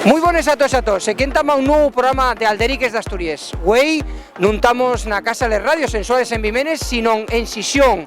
Muy buenas a todos, aquí estamos un nuevo programa de Alderiques de Asturias. Hoy no estamos na Casa de Radios Sensuales en Vimenes, sino en Sisión.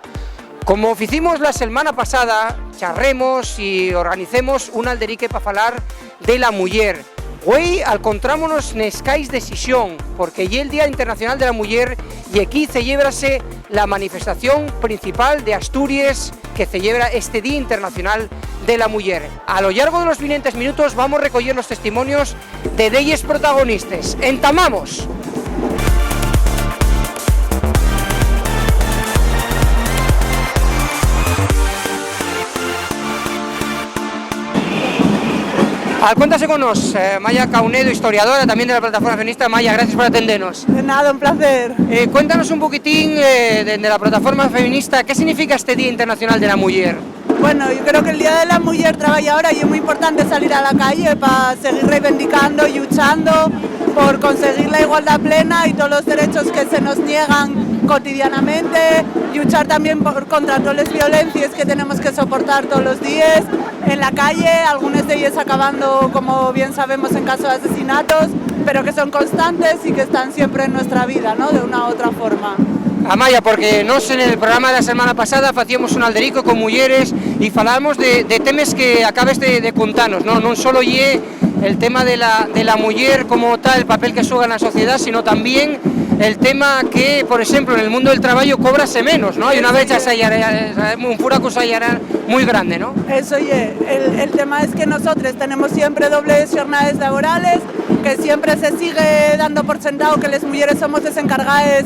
Como hicimos la semana pasada, charremos y organicemos un alderique para falar de la muller. Hoy encontrámonos en Skies de Sisión, porque es el Día Internacional de la Mujer y aquí celébrase la manifestación principal de Asturias que celebra este Día Internacional de la Mujer. A lo largo de los 20 minutos vamos a recoger los testimonios de ellos protagonistas. ¡Entamamos! Cuéntase con nos, Maya Caunedo, historiadora también de la plataforma feminista. Maya, gracias por atendernos. De nada, un placer. Cuéntanos un poquitín de la plataforma feminista, ¿qué significa este Día Internacional de la Mujer? Bueno, yo creo que el Día de la Mujer trabajadora y es muy importante salir a la calle para seguir reivindicando y luchando por conseguir la igualdad plena y todos los derechos que se nos niegan cotidianamente, y luchar también contra todas las violencias que tenemos que soportar todos los días en la calle, algunas de ellas acabando, como bien sabemos, en casos de asesinatos, pero que son constantes y que están siempre en nuestra vida, ¿no?, de una u otra forma. Amaya, porque nos en el programa de la semana pasada hacíamos un alderico con mujeres y falábamos de temas que acabes de contarnos, ¿no? No solo el tema de la mujer como tal, el papel que juega en la sociedad, sino también el tema que, por ejemplo, en el mundo del trabajo cobrase menos, ¿no? Hay una brecha un furaco muy grande, ¿no? Eso, el tema es que nosotros tenemos siempre dobles jornadas laborales, que siempre se sigue dando por sentado que las mujeres somos desencargadas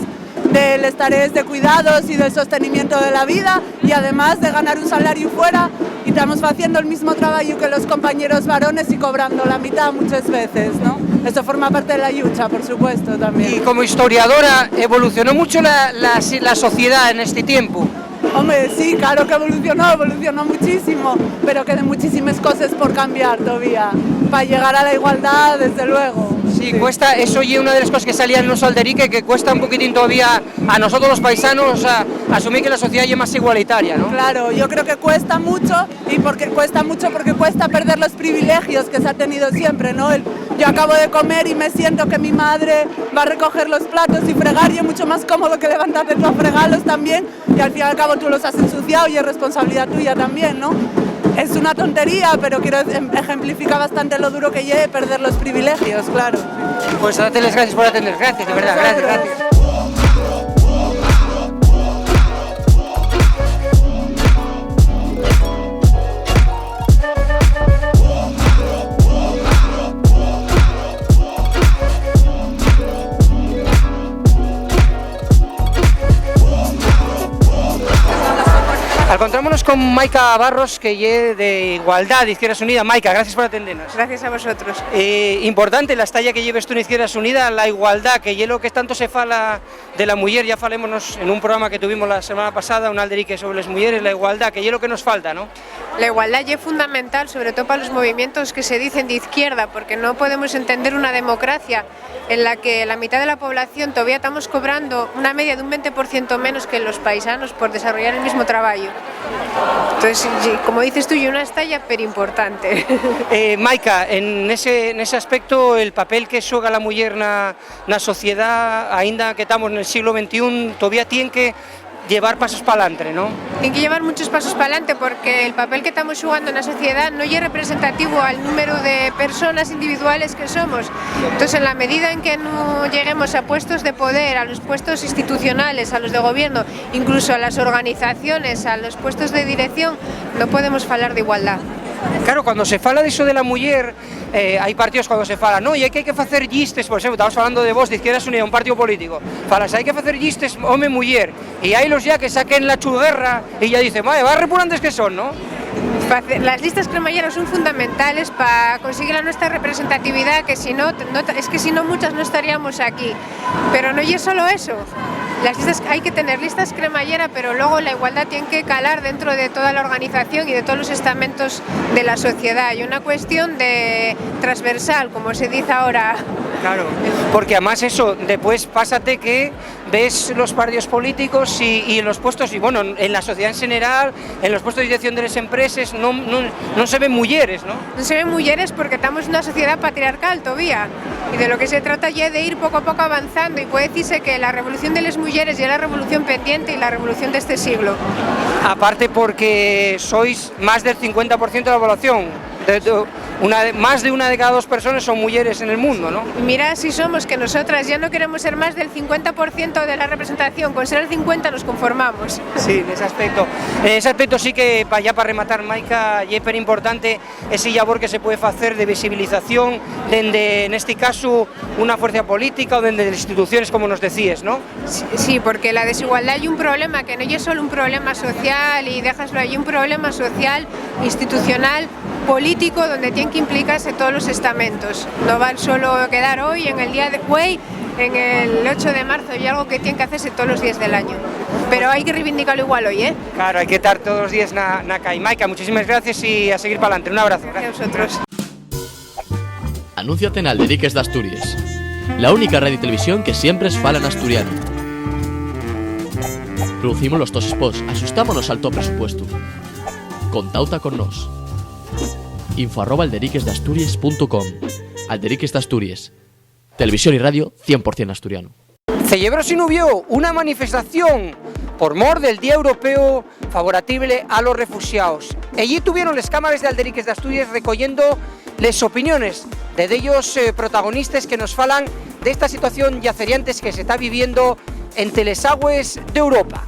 de las tareas de cuidados y del sostenimiento de la vida, y además de ganar un salario fuera, y estamos haciendo el mismo trabajo que los compañeros varones y cobrando la mitad muchas veces, ¿no? Eso forma parte de la lucha, por supuesto, también. Y como historiadora, ¿evolucionó mucho la sociedad en este tiempo? Hombre, sí, claro que evolucionó muchísimo, pero quedan muchísimas cosas por cambiar todavía, para llegar a la igualdad, desde luego. Sí, cuesta, eso y una de las cosas que salía en nuestro alderique, que cuesta un poquitín todavía a nosotros los paisanos asumir que la sociedad es más igualitaria, ¿no? Claro, yo creo que cuesta mucho, y porque cuesta perder los privilegios que se ha tenido siempre, ¿no? Yo acabo de comer y me siento que mi madre va a recoger los platos y fregar, y es mucho más cómodo que levantarte tú a fregarlos también, y al fin y al cabo tú los has ensuciado y es responsabilidad tuya también, ¿no? Es una tontería, pero quiero ejemplificar bastante lo duro que lleve perder los privilegios, claro. Pues date las gracias por atender, gracias, de verdad, gracias. Encontrámonos con Maica Barros, que es de Igualdad, de Izquierdas Unidas. Maica, gracias por atendernos. Gracias a vosotros. Importante la talla que lleves tú en Izquierdas Unidas, la igualdad, que es lo que tanto se fala de la mujer. Ya falémonos en un programa que tuvimos la semana pasada, un alderique sobre las mujeres, la igualdad, que es lo que nos falta, ¿no? La igualdad es fundamental, sobre todo para los movimientos que se dicen de izquierda, porque no podemos entender una democracia en la que la mitad de la población todavía estamos cobrando una media de un 20% menos que los paisanos por desarrollar el mismo trabajo. Entonces, como dices tú, y una estalla pero importante. Maica, en ese aspecto, el papel que xoga la mujer en la sociedad, ainda que estamos en el siglo XXI, todavía tiene que llevar pasos para adelante, ¿no? Tiene que llevar muchos pasos para adelante, porque el papel que estamos jugando en la sociedad no es representativo al número de personas individuales que somos. Entonces, en la medida en que no lleguemos a puestos de poder, a los puestos institucionales, a los de gobierno, incluso a las organizaciones, a los puestos de dirección, no podemos hablar de igualdad. Claro, cuando se fala de eso de la mujer, hay partidos cuando se fala, no, y que hay que hacer llistes, por ejemplo, estamos hablando de vos, de Izquierdas Unidas, un partido político, falas, hay que hacer llistes hombre-mujer, y hay los ya que saquen la churguerra y ya dicen, vale, va repugnantes que son, ¿no? Las listas cremalleras son fundamentales para conseguir la nuestra representatividad, que si no, es que si no muchas no estaríamos aquí, pero no es solo eso. Las listas, hay que tener listas cremallera, pero luego la igualdad tiene que calar dentro de toda la organización y de todos los estamentos de la sociedad. Hay una cuestión de transversal, como se dice ahora. Claro, porque además eso, después pásate que ves los partidos políticos y los puestos, y bueno, en la sociedad en general, en los puestos de dirección de las empresas, no se ven mujeres, ¿no? No se ven mujeres porque estamos en una sociedad patriarcal todavía, y de lo que se trata ya de ir poco a poco avanzando, y puede decirse que la revolución de las mujeres ya es la revolución pendiente y la revolución de este siglo. Aparte porque sois más del 50% de la población, más de una de cada dos personas son mujeres en el mundo, ¿no? Y mira si somos que nosotras ya no queremos ser más del 50% de la representación, con ser el 50% nos conformamos. Sí, en ese aspecto sí que, ya para rematar, Maica, es súper importante ese labor que se puede hacer de visibilización desde, en este caso, una fuerza política o desde las instituciones, como nos decías, ¿no? Sí, porque la desigualdad hay un problema que no es solo un problema social y déjaslo, hay un problema social, institucional, político, donde tienen que implicarse todos los estamentos. No van solo a quedar hoy en el día de hoy, en el 8 de marzo, y algo que tienen que hacerse todos los días del año. Pero hay que reivindicarlo igual hoy, ¿eh? Claro, hay que estar todos los días na calle. Maica, muchísimas gracias y a seguir para adelante. Un abrazo. Gracias a vosotros. Anúnciate en Alderiques d'Asturias, la única radio y televisión que siempre es fala en asturiano. Producimos los dos spots, asustámonos al top presupuesto. Contauta con nos. info@alderiquesdasturias.com. Alderiques d'Asturias, televisión y radio 100% asturiano. Celebró sin hubo una manifestación por mor del Día Europeo favorable a los refugiados. Allí tuvieron las cámaras de Alderiques d'Asturias recogiendo las opiniones de ellos protagonistas que nos falan de esta situación yaceriantes que se está viviendo entre las aguas de Europa.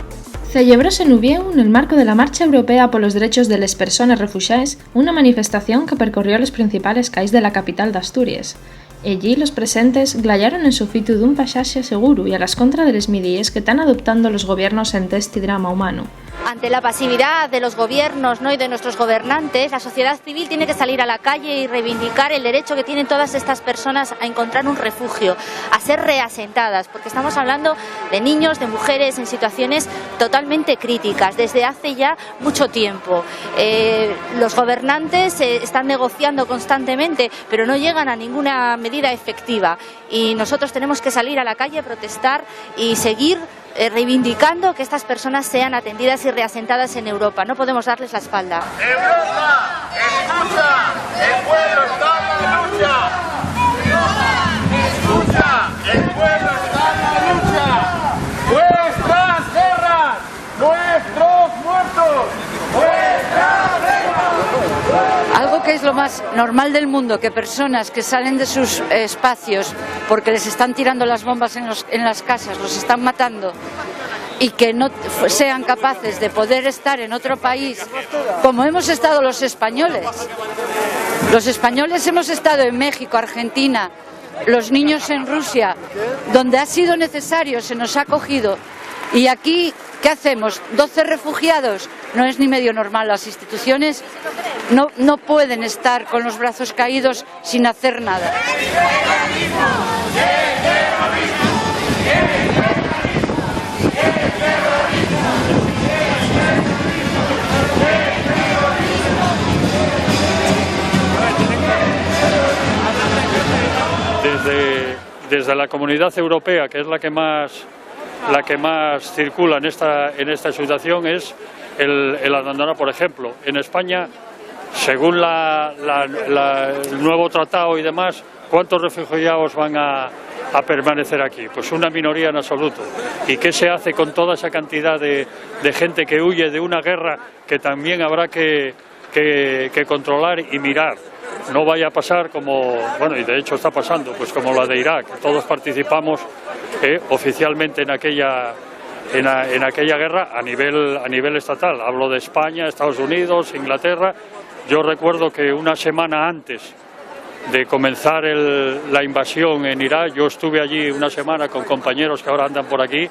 Celebróse en Uvieu, en el marco de la Marcha Europea por los Derechos de las Personas Refugiadas, una manifestación que percorrió los principales calles de la capital de Asturias. Allí los presentes glayaron en su fitu d'un pasaje seguro y a las contra de las medidas que están adoptando los gobiernos en este drama humano. Ante la pasividad de los gobiernos, ¿no?, y de nuestros gobernantes, la sociedad civil tiene que salir a la calle y reivindicar el derecho que tienen todas estas personas a encontrar un refugio, a ser reasentadas, porque estamos hablando de niños, de mujeres en situaciones totalmente críticas desde hace ya mucho tiempo. Los gobernantes están negociando constantemente, pero no llegan a ninguna medida efectiva, y nosotros tenemos que salir a la calle, protestar y seguir reivindicando que estas personas sean atendidas y reasentadas en Europa. No podemos darles la espalda. Europa, escucha, el pueblo está en la lucha. Europa, escucha, el pueblo está en la lucha. Nuestras guerras, nuestros muertos, nuestras guerras. Algo que es lo más normal del mundo, que personas que salen de sus espacios porque les están tirando las bombas en las casas, los están matando, y que no sean capaces de poder estar en otro país, como hemos estado los españoles. Los españoles hemos estado en México, Argentina, los niños en Rusia, donde ha sido necesario, se nos ha acogido. Y aquí, ¿qué hacemos? 12 refugiados. No es ni medio normal. Las instituciones no pueden estar con los brazos caídos sin hacer nada. Desde la Comunidad Europea, que es la que más circula en esta situación, es el abandonar. Por ejemplo, en España, según el nuevo tratado y demás, ¿cuántos refugiados van a permanecer aquí? Pues una minoría en absoluto. ¿Y qué se hace con toda esa cantidad de gente que huye de una guerra que también habrá que controlar y mirar? No vaya a pasar como, bueno, y de hecho está pasando, pues como la de Irak. Todos participamos oficialmente en aquella guerra a nivel estatal. Hablo de España, Estados Unidos, Inglaterra. Yo recuerdo que una semana antes de comenzar la invasión en Irak, yo estuve allí una semana con compañeros que ahora andan por aquí,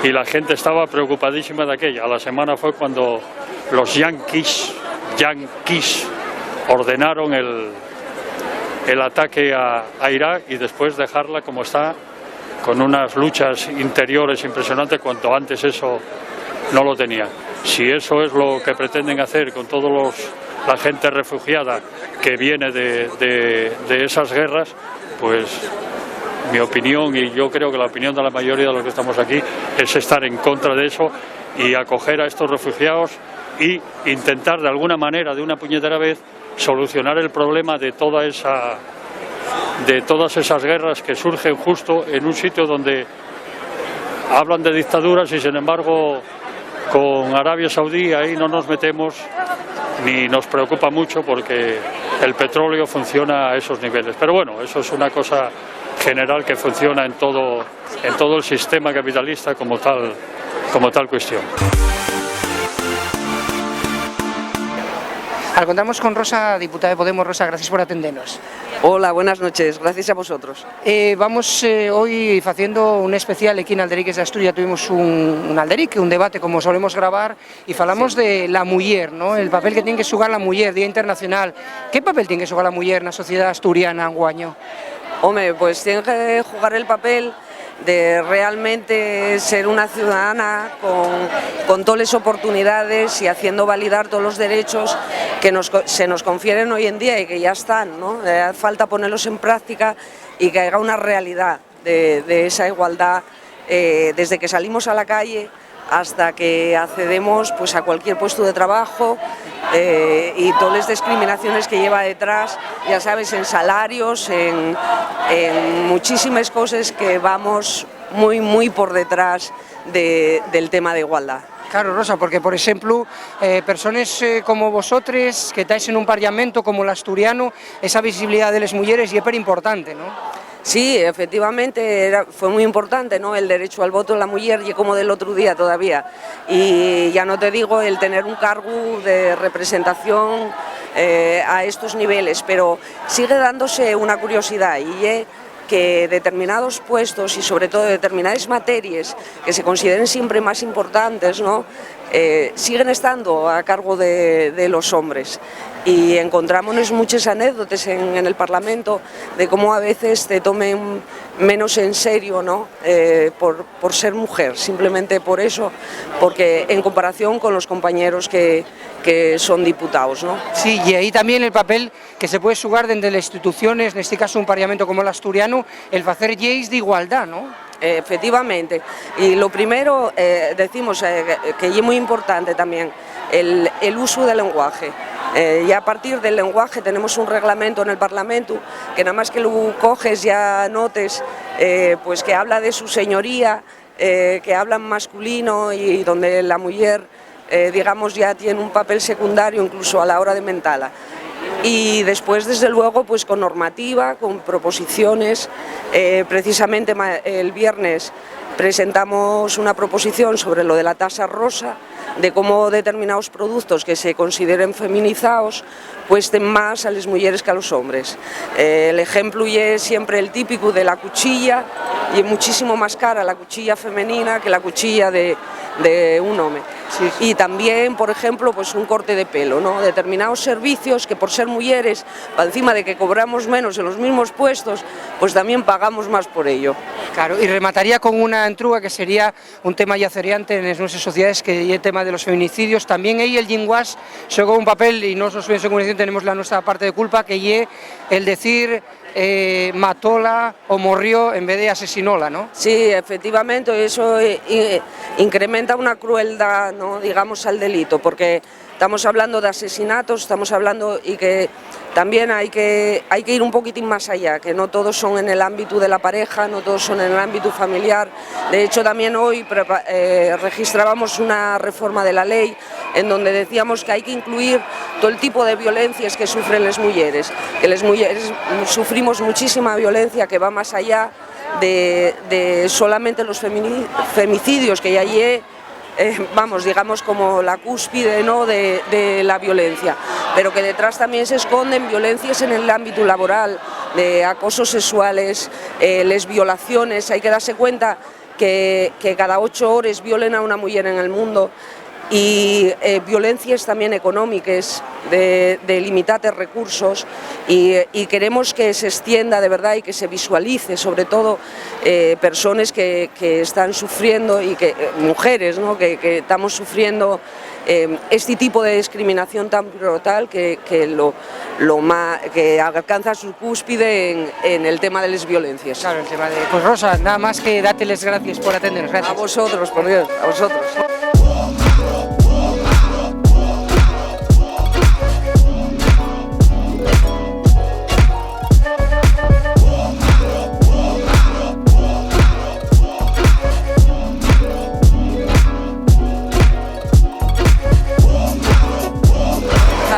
y la gente estaba preocupadísima de aquella. A la semana fue cuando los yanquis ordenaron el ataque a Irak, y después dejarla como está, con unas luchas interiores impresionantes, cuanto antes eso no lo tenía. Si eso es lo que pretenden hacer con la gente refugiada que viene de esas guerras, pues mi opinión, y yo creo que la opinión de la mayoría de los que estamos aquí, es estar en contra de eso y acoger a estos refugiados y intentar de alguna manera, de una puñetera vez, solucionar el problema de todas esas guerras que surgen justo en un sitio donde hablan de dictaduras y sin embargo con Arabia Saudí ahí no nos metemos ni nos preocupa mucho porque el petróleo funciona a esos niveles. Pero bueno, eso es una cosa general que funciona en todo el sistema capitalista como tal cuestión. Encontramos con Rosa, diputada de Podemos. Rosa, gracias por atendernos. Hola, buenas noches, gracias a vosotros. Vamos hoy haciendo un especial aquí en Alderiques de Asturias. Tuvimos un alderique, un debate como solemos grabar, y falamos de la muller, ¿no? El papel que tiene que jugar la muller, Día Internacional. ¿Qué papel tiene que jugar la muller en la sociedad asturiana anguaño? Hombre, pues tiene que jugar el papel de realmente ser una ciudadana con todas las oportunidades y haciendo validar todos los derechos que se nos confieren hoy en día y que ya están, ¿no? Hace falta ponerlos en práctica y que haya una realidad de esa igualdad desde que salimos a la calle hasta que accedemos pues a cualquier puesto de trabajo y todas las discriminaciones que lleva detrás, ya sabes, en salarios, en muchísimas cosas que vamos muy por detrás del tema de igualdad. Claro, Rosa, porque, por ejemplo, personas como vosotros, que estáis en un parlamento como el asturiano, esa visibilidad de las mujeres es súper importante, ¿no? Sí, efectivamente, fue muy importante, ¿no? El derecho al voto de la mujer, y como del otro día todavía. Y ya no te digo el tener un cargo de representación a estos niveles, pero sigue dándose una curiosidad, y que determinados puestos y sobre todo determinadas materias que se consideren siempre más importantes, ¿no? Siguen estando a cargo de los hombres, y encontramos muchas anécdotas en el Parlamento de cómo a veces te tomen menos en serio, ¿no? Por ser mujer, simplemente por eso, porque en comparación con los compañeros que son diputados, ¿no? Sí, y ahí también el papel que se puede jugar desde las instituciones, en este caso un parlamento como el asturiano, el hacer leyes de igualdad, ¿no? Efectivamente, y lo primero decimos que es muy importante también el uso del lenguaje. Y a partir del lenguaje tenemos un reglamento en el Parlamento que nada más que lo coges ya notes pues que habla de su señoría, que habla en masculino, y donde la mujer digamos ya tiene un papel secundario incluso a la hora de mentarla. Y después, desde luego, pues con normativa, con proposiciones. Precisamente el viernes presentamos una proposición sobre lo de la tasa rosa, de cómo determinados productos que se consideren feminizados cuesten más a las mujeres que a los hombres. El ejemplo es siempre el típico de la cuchilla, y es muchísimo más cara la cuchilla femenina que la cuchilla de un hombre. Sí. Y también, por ejemplo, pues un corte de pelo, ¿no? Determinados servicios que por ser mujeres, encima de que cobramos menos en los mismos puestos, pues también pagamos más por ello. Claro, y remataría con una entrúa que sería un tema yacereante en nuestras sociedades, que es el tema de los feminicidios. También ahí el linguas juega un papel, y nosotros en comunicación tenemos la nuestra parte de culpa, que es el decir matóla o morrió en vez de asesinóla, ¿no? Sí, efectivamente, eso incrementa una crueldad, ¿no? Digamos, al delito, porque estamos hablando de asesinatos, estamos hablando, y que también hay que ir un poquitín más allá, que no todos son en el ámbito de la pareja, no todos son en el ámbito familiar. De hecho, también hoy registrábamos una reforma de la ley en donde decíamos que hay que incluir todo el tipo de violencias que sufren las mujeres, que las mujeres sufrimos muchísima violencia que va más allá de solamente los femicidios, que ya hay vamos, digamos, como la cúspide, ¿no? de la violencia, pero que detrás también se esconden violencias en el ámbito laboral, de acosos sexuales, las violaciones. Hay que darse cuenta que cada 8 horas violen a una mujer en el mundo, violencias también económicas de limitados recursos y queremos que se extienda de verdad y que se visualice sobre todo personas que están sufriendo y mujeres, ¿no? que estamos sufriendo este tipo de discriminación tan brutal que alcanza su cúspide en el tema de las violencias. Claro, el tema de... Pues Rosa, nada más que date las gracias por atendernos. Gracias. A vosotros, por Dios, a vosotros.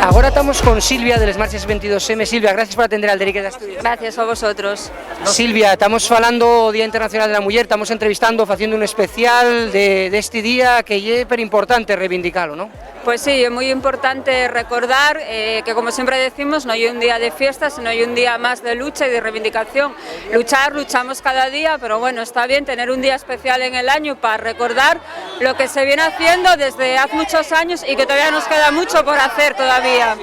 Ahora estamos con Silvia de las Marchas 22M. Silvia, gracias por atender al Derique de Asturias. Gracias a vosotros. Silvia, estamos falando Día Internacional de la Mujer, estamos entrevistando, haciendo un especial de este día que es súper importante reivindicarlo, ¿no? Pues sí, es muy importante recordar que, como siempre decimos, no hay un día de fiesta, sino hay un día más de lucha y de reivindicación. Luchamos cada día, pero bueno, está bien tener un día especial en el año para recordar lo que se viene haciendo desde hace muchos años y que todavía nos queda mucho por hacer todavía.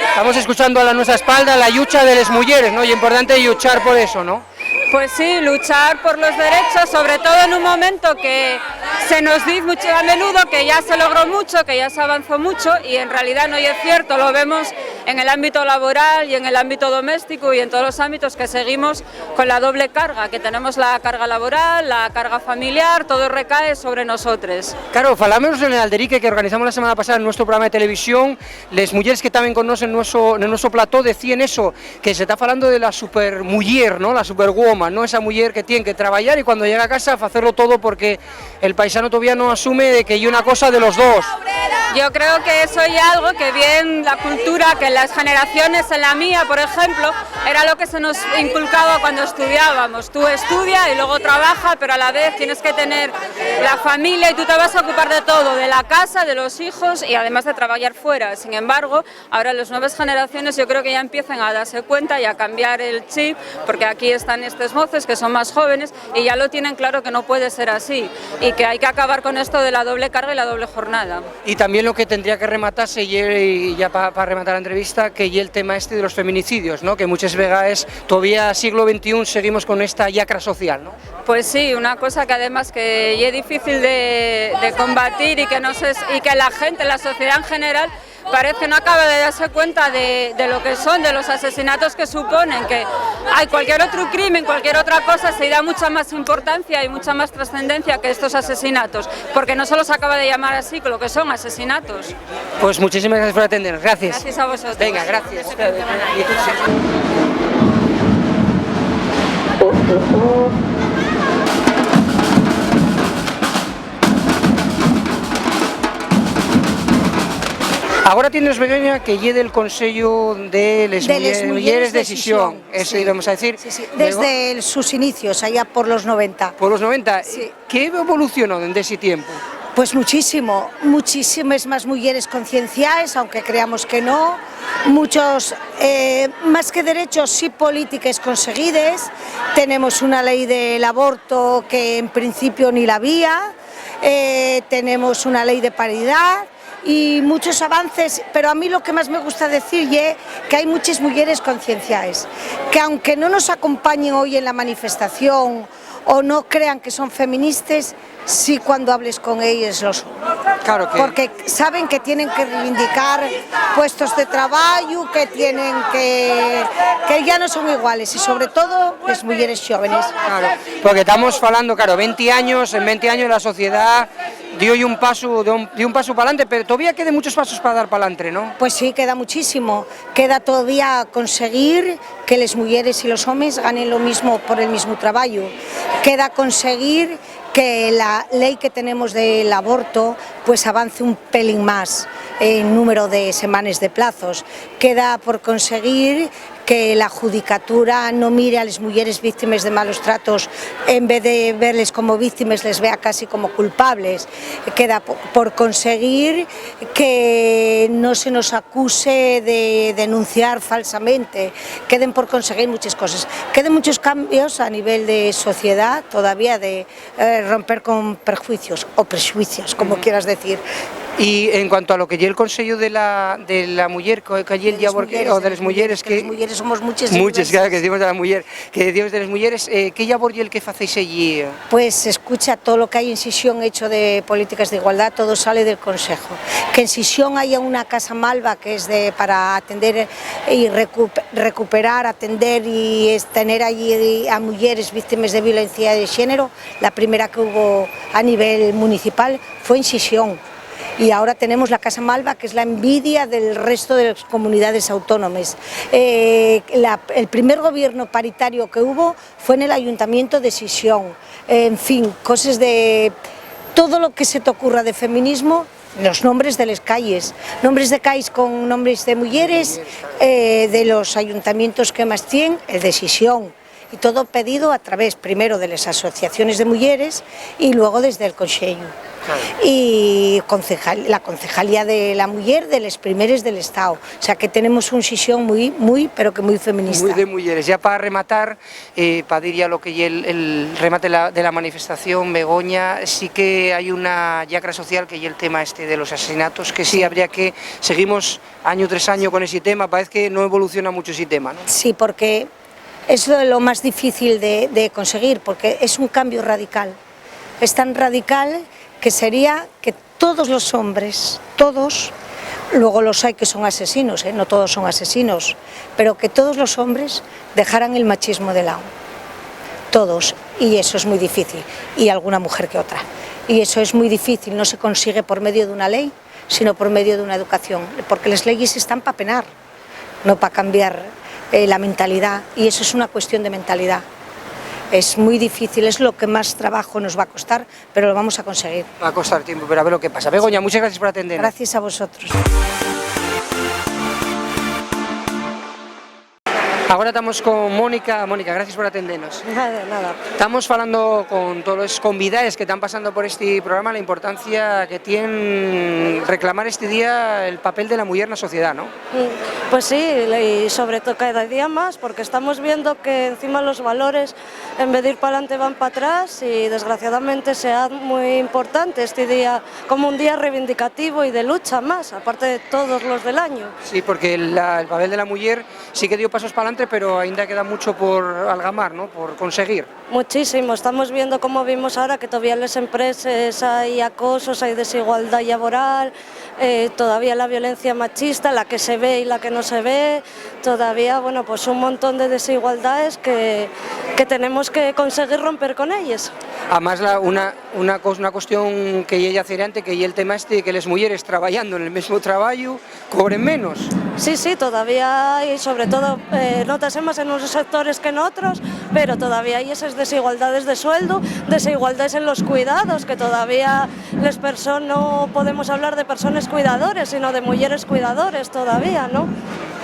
Estamos escuchando a nuestra espalda la lucha de las mujeres, ¿no? Y es importante luchar por eso, ¿no? Pues sí, luchar por los derechos, sobre todo en un momento que se nos dice mucho a menudo que ya se logró mucho, que ya se avanzó mucho y en realidad no es cierto, lo vemos en el ámbito laboral y en el ámbito doméstico y en todos los ámbitos que seguimos con la doble carga, que tenemos la carga laboral, la carga familiar, todo recae sobre nosotros. Claro, falamos en el Alderique que organizamos la semana pasada en nuestro programa de televisión, las mujeres que estaban con nosotros en nuestro plató decían eso, que se está hablando de la supermujer, ¿no? La superwoman, ¿no? Esa mujer que tiene que trabajar y cuando llega a casa hacerlo todo porque el paisano todavía no asume de que hay una cosa de los dos. Yo creo que eso es algo que bien la cultura, que en las generaciones, en la mía, por ejemplo, era lo que se nos inculcaba cuando estudiábamos. Tú estudias y luego trabajas, pero a la vez tienes que tener la familia y tú te vas a ocupar de todo, de la casa, de los hijos y además de trabajar fuera. Sin embargo, ahora las nuevas generaciones yo creo que ya empiezan a darse cuenta y a cambiar el chip, porque aquí están estos mozos que son más jóvenes y ya lo tienen claro que no puede ser así y que hay que acabar con esto de la doble carga y la doble jornada. Y también lo que tendría que rematarse, y ya para rematar la entrevista, que y el tema este de los feminicidios, ¿no? Que muchas veces todavía siglo XXI seguimos con esta lacra social, ¿no? Pues sí, una cosa que además que es difícil de combatir y que la gente, la sociedad en general, parece que no acaba de darse cuenta de lo que son, de los asesinatos que suponen, que hay cualquier otro crimen, cualquier otra cosa, se da mucha más importancia y mucha más trascendencia que estos asesinatos, porque no solo se acaba de llamar así, lo que son asesinatos. Pues muchísimas gracias por atendernos, gracias. Gracias a vosotros. Venga, gracias. Ahora tienes Begoña que lleve el Consejo de las Mujeres de Decisión, eso íbamos a decir. Sí, sí. Desde sus inicios, allá por los 90. Por los 90, sí. ¿Qué evolucionó desde ese tiempo? Pues muchísimo, muchísimas más mujeres concienciadas, aunque creamos que no, muchos, más que derechos, sí políticas conseguidas, tenemos una ley del aborto que en principio ni la había, tenemos una ley de paridad, y muchos avances, pero a mí lo que más me gusta decir es que hay muchas mujeres concienciadas, que aunque no nos acompañen hoy en la manifestación o no crean que son feministas, sí cuando hables con ellas lo son. Claro que... Porque saben que tienen que reivindicar puestos de trabajo, que ya no son iguales y sobre todo las mujeres jóvenes. Claro, porque estamos hablando, claro, 20 años, en 20 años la sociedad dio un paso para adelante, pero todavía quedan muchos pasos para dar para adelante, ¿no? Pues sí, queda muchísimo. Queda todavía conseguir que las mujeres y los hombres ganen lo mismo por el mismo trabajo. Queda conseguir que la ley que tenemos del aborto pues avance un pelín más en número de semanas de plazos. Queda por conseguir que la judicatura no mire a las mujeres víctimas de malos tratos, en vez de verles como víctimas, les vea casi como culpables. Queda por conseguir que no se nos acuse de denunciar falsamente. Queden por conseguir muchas cosas. Queden muchos cambios a nivel de sociedad, todavía de romper con prejuicios o prejuicios, como quieras decir. Y en cuanto a lo que lle el Consello de la Muller, que lle el llabor o de las mulleres, que las mulleres somos muchas. Muchas, claro, que decimos de la muller, que decimos de las mulleres, que llabor lle el que facéis allí? Pues escucha, todo lo que hay en Sisión hecho de políticas de igualdad, todo sale del Consejo. Que en Sisión haya una casa Malva que es para atender y recuperar, atender y tener allí a mujeres víctimas de violencia de género, la primera que hubo a nivel municipal fue en Sisión. Y ahora tenemos la Casa Malva, que es la envidia del resto de las comunidades autónomas. El primer gobierno paritario que hubo fue en el Ayuntamiento de Sisión. En fin, cosas de todo lo que se te ocurra de feminismo, los nombres de las calles con nombres de mujeres, de los ayuntamientos que más tienen, el de Sisión. Y todo pedido a través, primero, de las asociaciones de mujeres y luego desde el Consello. Y la Concejalía de la Mujer de las primeras del Estado. O sea que tenemos un Sisión muy, pero que muy feminista. Muy de mujeres. Ya para rematar, para dir ya lo que el remate de la manifestación, Begoña, sí que hay una lacra social que es el tema de los asesinatos, que sí habría que, seguimos año tras año con ese tema, parece que no evoluciona mucho ese tema, ¿no? Sí, porque es lo más difícil de conseguir, porque es un cambio radical. Es tan radical que sería que todos los hombres, todos, luego los hay que son asesinos, no todos son asesinos, pero que todos los hombres dejaran el machismo de lado. Todos. Y eso es muy difícil. Y alguna mujer que otra. Y eso es muy difícil, no se consigue por medio de una ley, sino por medio de una educación. Porque las leyes están para penar, no para cambiar la mentalidad, y eso es una cuestión de mentalidad. Es muy difícil, es lo que más trabajo nos va a costar, pero lo vamos a conseguir. Va a costar tiempo, pero a ver lo que pasa. Begoña, muchas gracias por atendernos. Gracias a vosotros. Ahora estamos con Mónica. Mónica, gracias por atendernos. Nada. Estamos hablando con todos los convidados que están pasando por este programa, la importancia que tiene reclamar este día el papel de la mujer en la sociedad, ¿no? Pues sí, y sobre todo cada día más, porque estamos viendo que encima los valores, en vez de ir para adelante, van para atrás, y desgraciadamente sea muy importante este día como un día reivindicativo y de lucha más, aparte de todos los del año. Sí, porque el papel de la mujer sí que dio pasos para adelante, pero ainda queda mucho por algamar, ¿no? Por conseguir. Muchísimo, estamos viendo como vimos ahora que todavía en las empresas hay acosos, hay desigualdad laboral, todavía la violencia machista, la que se ve y la que no se ve, todavía, bueno, pues un montón de desigualdades que tenemos que conseguir romper con ellas. Además, una cuestión que ella hace antes, que el tema que las mujeres trabajando en el mismo trabajo cobren menos. Sí, todavía hay, sobre todo, notas más en unos sectores que en otros, pero todavía hay esas desigualdades de sueldo, desigualdades en los cuidados, que todavía las personas, no podemos hablar de personas cuidadores, sino de mujeres cuidadores todavía, ¿no?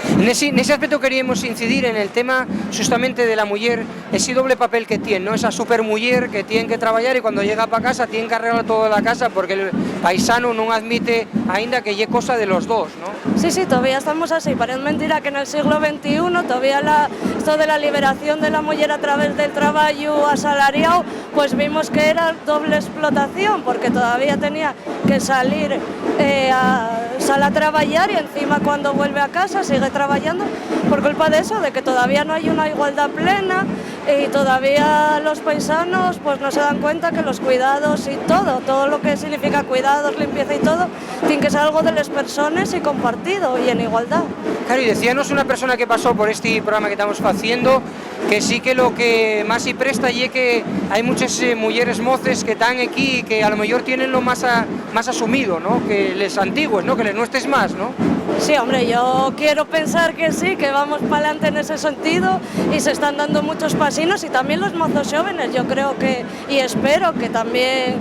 En ese aspecto queríamos incidir en el tema justamente de la mujer, ese doble papel que tiene, ¿no? Esa supermujer que tiene que trabajar y cuando llega para casa tiene que arreglar toda la casa porque el paisano no admite ainda que es cosa de los dos, ¿no? Sí, todavía estamos así, parece mentira que en el siglo XXI todavía esto de la liberación de la mujer a través del trabajo asalariado, pues vimos que era doble explotación, porque todavía tenía que salir a trabajar y encima cuando vuelve a casa sigue trabajando por culpa de eso, de que todavía no hay una igualdad plena y todavía los paisanos pues no se dan cuenta que los cuidados y todo lo que significa cuidados, limpieza y todo, tiene que ser algo de las personas y compartido y en igualdad. Claro, y decíanos una persona que pasó por este programa que estamos haciendo, que sí que lo que más se presta y es que hay muchas mujeres moces que están aquí y que a lo mejor tienen lo más asumido, ¿no? Que les antiguos, ¿no? Que les nuestres más, ¿no? Sí, hombre, yo quiero pensar que sí, que vamos para adelante en ese sentido y se están dando muchos pasinos y también los mozos jóvenes, yo creo que, y espero que también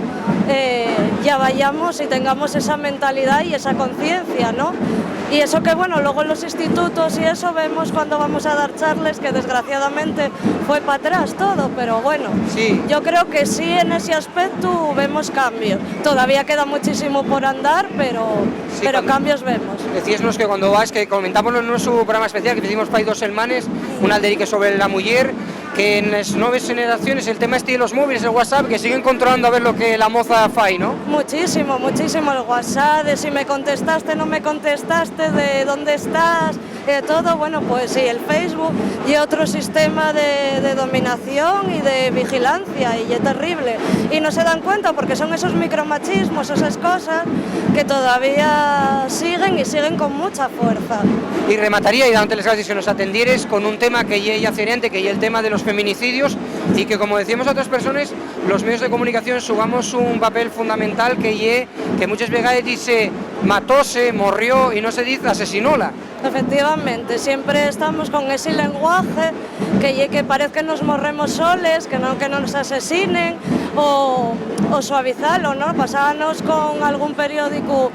ya vayamos y tengamos esa mentalidad y esa conciencia, ¿no? Y eso que bueno, luego en los institutos y eso vemos cuando vamos a dar charlas que desgraciadamente fue para atrás todo, pero bueno, sí. Yo creo que sí en ese aspecto vemos cambio. Todavía queda muchísimo por andar, pero cambios vemos. Decíasnos que cuando vas, que comentamos en nuestro programa especial que hicimos para 2 semanas, un alderique sobre la mujer, que en las nuevas generaciones el tema este de los móviles, el WhatsApp, que siguen controlando a ver lo que la moza fai, ¿no? Muchísimo, muchísimo el WhatsApp, de si me contestaste, no me contestaste, de dónde estás, todo, bueno, pues sí, el Facebook y otro sistema de dominación y de vigilancia, y es terrible. Y no se dan cuenta porque son esos micromachismos, esas cosas que todavía siguen y siguen con mucha fuerza. Y remataría, y dándote las gracias que nos atendieres, con un tema que ya acerente, que ya el tema de los feminicidios, y que, como decíamos a otras personas, los medios de comunicación jugamos un papel fundamental que muchas veces dice matóse, morrió, y no se dice asesinóla. Efectivamente, siempre estamos con ese lenguaje que parece que nos morremos soles, que no nos asesinen, o suavizarlo, ¿no? Pasábamos con algún periódico,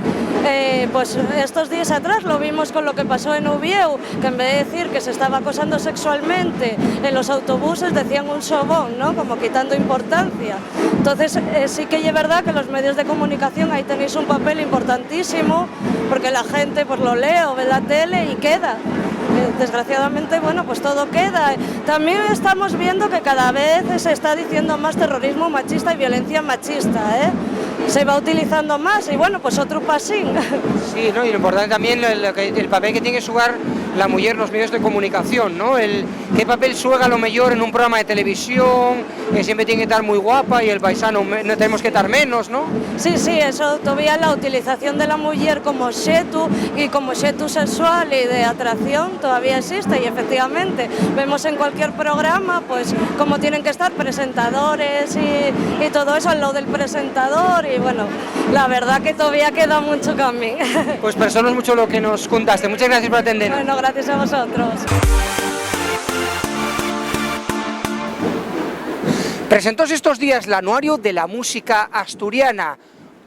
pues estos días atrás lo vimos con lo que pasó en Ubieu, que en vez de decir que se estaba acosando sexualmente en los autobuses decían un sobón, ¿no? Como quitando importancia. Entonces sí que es verdad que los medios de comunicación ahí tenéis un papel importantísimo, porque la gente pues lo lee o ve la tele y queda. Desgraciadamente, bueno, pues todo queda. También estamos viendo que cada vez se está diciendo más terrorismo machista y violencia machista, ¿eh? Se va utilizando más y bueno, pues otro pasín. Sí, ¿no? Y lo importante también el papel que tiene que jugar la mujer en los medios de comunicación, ¿no? ¿Qué papel juega lo mejor en un programa de televisión? Que siempre tiene que estar muy guapa y el paisano no tenemos que estar menos, ¿no? Sí, sí, eso todavía la utilización de la mujer como xetu y como xetu sexual y de atracción todavía existe, y efectivamente vemos en cualquier programa pues cómo tienen que estar presentadores y todo eso al lado del presentador, y bueno, la verdad que todavía queda mucho camino. Pues personas mucho lo que nos contaste. Muchas gracias por atendernos. Bueno, gracias a vosotros. Presentóse estos días el Anuario de la Música Asturiana,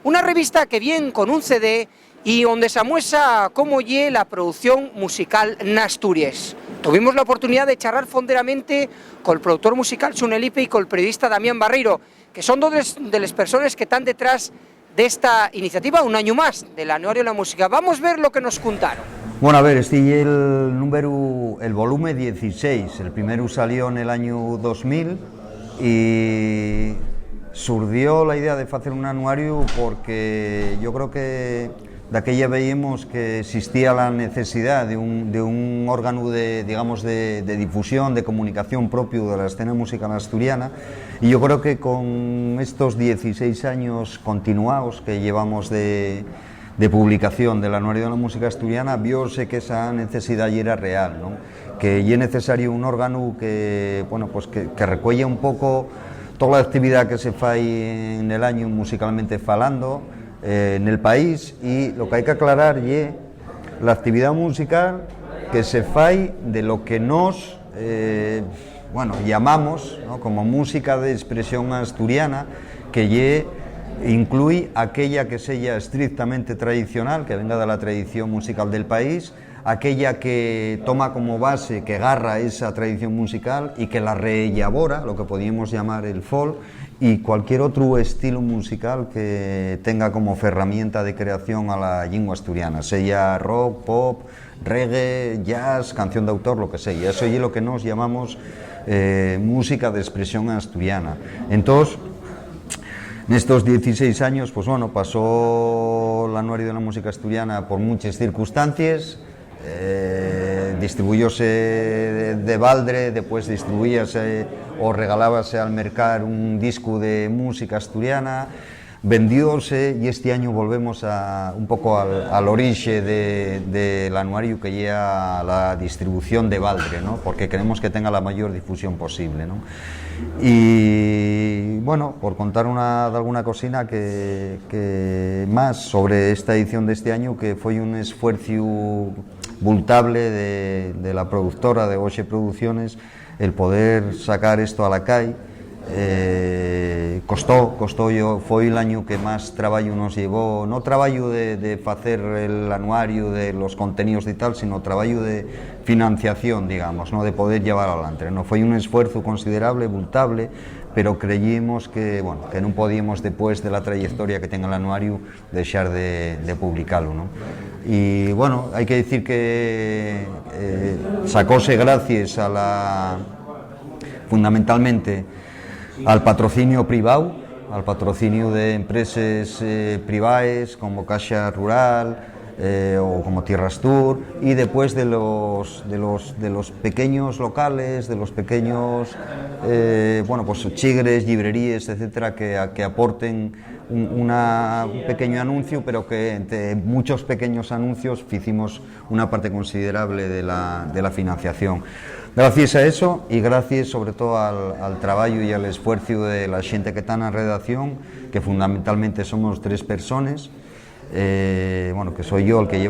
una revista que viene con un CD y donde se muestra cómo lle la producción musical en Asturias. Tuvimos la oportunidad de charlar fonderamente con el productor musical Chunelipe y con el periodista Damián Barreiro, que son dos de las personas que están detrás de esta iniciativa, un año más, del Anuario de la Música. Vamos a ver lo que nos contaron. Bueno, a ver, este es el volumen 16, el primero salió en el año 2000 y surgió la idea de hacer un anuario porque yo creo que de aquella veíamos que existía la necesidad de un órgano de difusión, de comunicación propio de la escena musical asturiana, y yo creo que con estos 16 años continuados que llevamos de publicación del Anuario de la Música Asturiana, vióse que esa necesidad ya era real, ¿no? Que ya es necesario un órgano que, bueno, pues que recuella un poco toda la actividad que se fai en el año musicalmente falando en el país, y lo que hay que aclarar es la actividad musical que se fai de lo que nos llamamos, ¿no?, como música de expresión asturiana, que incluye aquella que sea estrictamente tradicional, que venga de la tradición musical del país, aquella que toma como base, que agarra esa tradición musical y que la reelabora, lo que podríamos llamar el folk, y cualquier otro estilo musical que tenga como herramienta de creación a la lengua asturiana, sea rock, pop, reggae, jazz, canción de autor, lo que sea. Y eso es lo que nos llamamos música de expresión asturiana. Entonces, en estos 16 años, pues bueno, pasó el Anuario de la Música Asturiana por muchas circunstancias. Distribuyóse de Valdre, después distribuíase o regalábase al mercado un disco de música asturiana, vendióse, y este año volvemos un poco al origen del anuario, que lleva la distribución de Valdre, ¿no?, porque queremos que tenga la mayor difusión posible, ¿no? Y bueno, por contar alguna cosina que más sobre esta edición de este año, que fue un esfuerzo vultable de la productora de Oxe Producciones el poder sacar esto a la calle. Costó, fue el año que más trabajo nos llevó, no trabajo de hacer el anuario, de los contenidos y tal, sino trabajo de financiación, digamos, ¿no?, de poder llevar adelante, ¿no? Fue un esfuerzo considerable, vultable, pero creímos que, bueno, que no podíamos, después de la trayectoria que tenga el anuario, dejar de publicarlo, ¿no? Y bueno, hay que decir que sacóse gracias a fundamentalmente al patrocinio privado, al patrocinio de empresas privadas como Caixa Rural o como Tierras Tour, y después de los pequeños locales, de los pequeños pues chigres, librerías, etcétera, que aporten un pequeño anuncio, pero que entre muchos pequeños anuncios hicimos una parte considerable de la financiación. Gracias a eso y gracias sobre todo al trabajo y al esfuerzo de la gente que está en la redacción, que fundamentalmente somos 3 personas, que soy yo el que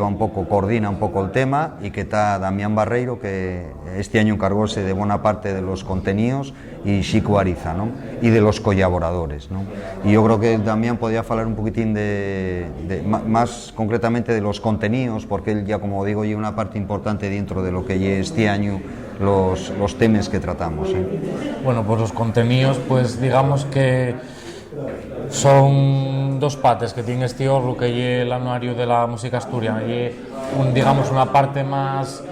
coordina un poco el tema, y que está Damián Barreiro, que este año encargóse de buena parte de los contenidos, y Xico Ariza, ¿no? Y de los colaboradores, ¿no? Y yo creo que Damián podía hablar un poquitín más concretamente de los contenidos, porque él ya, como digo, lleva una parte importante dentro de lo que este año los temas que tratamos. Bueno, pues los contenidos, pues digamos que son 2 partes que tiene este orlo, que es el anuario de la música asturiana, y digamos una parte más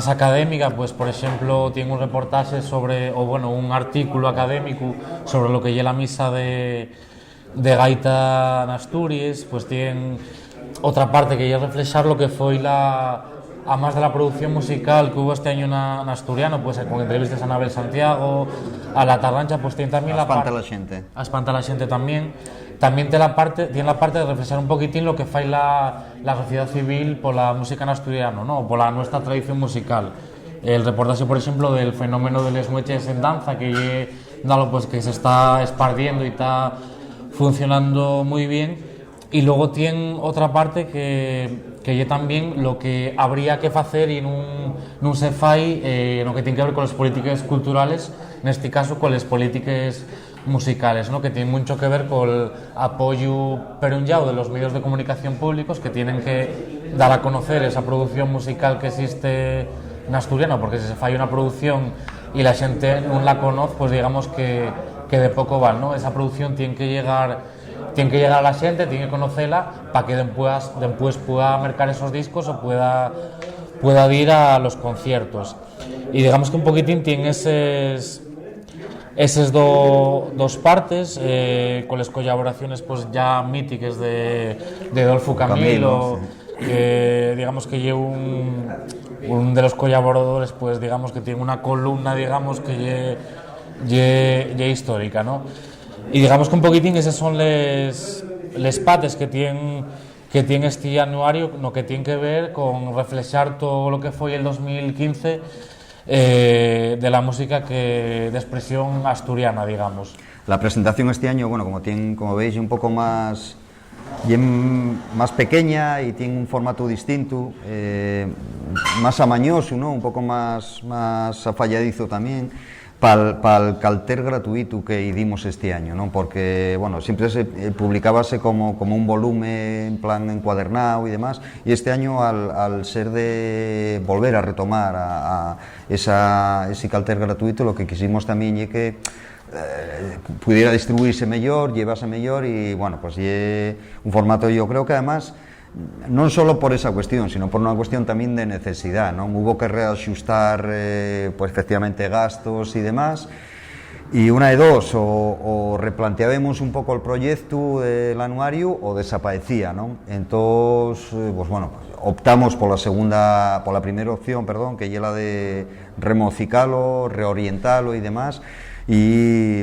académica, pues por ejemplo tiene un reportaje sobre, un artículo académico sobre lo que es la misa de gaita en Asturias. Pues tiene otra parte que es reflejar lo que fue además de la producción musical que hubo este año en asturiano, pues con entrevistas a Anabel Santiago, a La Tarrancha, pues tiene también a Espanta la Xente también tiene la parte de reflejar un poquitín lo que fai la sociedad civil por la música en asturiano, ¿no? Por nuestra tradición musical. El reportaje, por ejemplo, del fenómeno de las noches en danza, que pues que se está esparciendo y está funcionando muy bien. Y luego tiene otra parte que también lo que habría que hacer y no se fai, lo que tiene que ver con las políticas culturales, en este caso con las políticas musicales, ¿no? Que tienen mucho que ver con el apoyo per un lado de los medios de comunicación públicos, que tienen que dar a conocer esa producción musical que existe en asturiano, porque si se falla una producción y la gente no la conoce, pues digamos que de poco vale, ¿no? Esa producción tiene que llegar a la gente, tiene que conocerla para que después pueda mercar esos discos o pueda ir a los conciertos. Y digamos que un poquitín tiene esas 2 partes, con las colaboraciones pues ya míticas de Adolfo Camilo, sí. Que digamos que lleva un de los colaboradores, pues digamos que tiene una columna, digamos que ye histórica, ¿no? Y digamos que un poquitín esas son les pates que tiene este anuario, no, que tiene que ver con reflejar todo lo que fue el 2015 de la música de expresión asturiana, digamos. La presentación este año, como veis, un poco más pequeña y tiene un formato distinto, más amañoso, ¿no? Un poco más afalladizo también, para el calter gratuito que dimos este año, ¿no? Porque siempre se publicábase como un volumen en plan encuadernado y demás, y este año al ser de volver a retomar a ese calter gratuito, lo que quisimos también es que pudiera distribuirse mejor, llevarse mejor, y pues un formato, yo creo que además non solo por esa cuestión, sino por una cuestión tamén de necesidad, non? Hubo que reajustar pues efectivamente gastos e demás, e unha de dos, o replanteábamos un pouco o proxecto del anuario o desaparecía, non? Entón, pues optamos pola primeira opción, que é la de remocicalo, reorientalo e demás. Y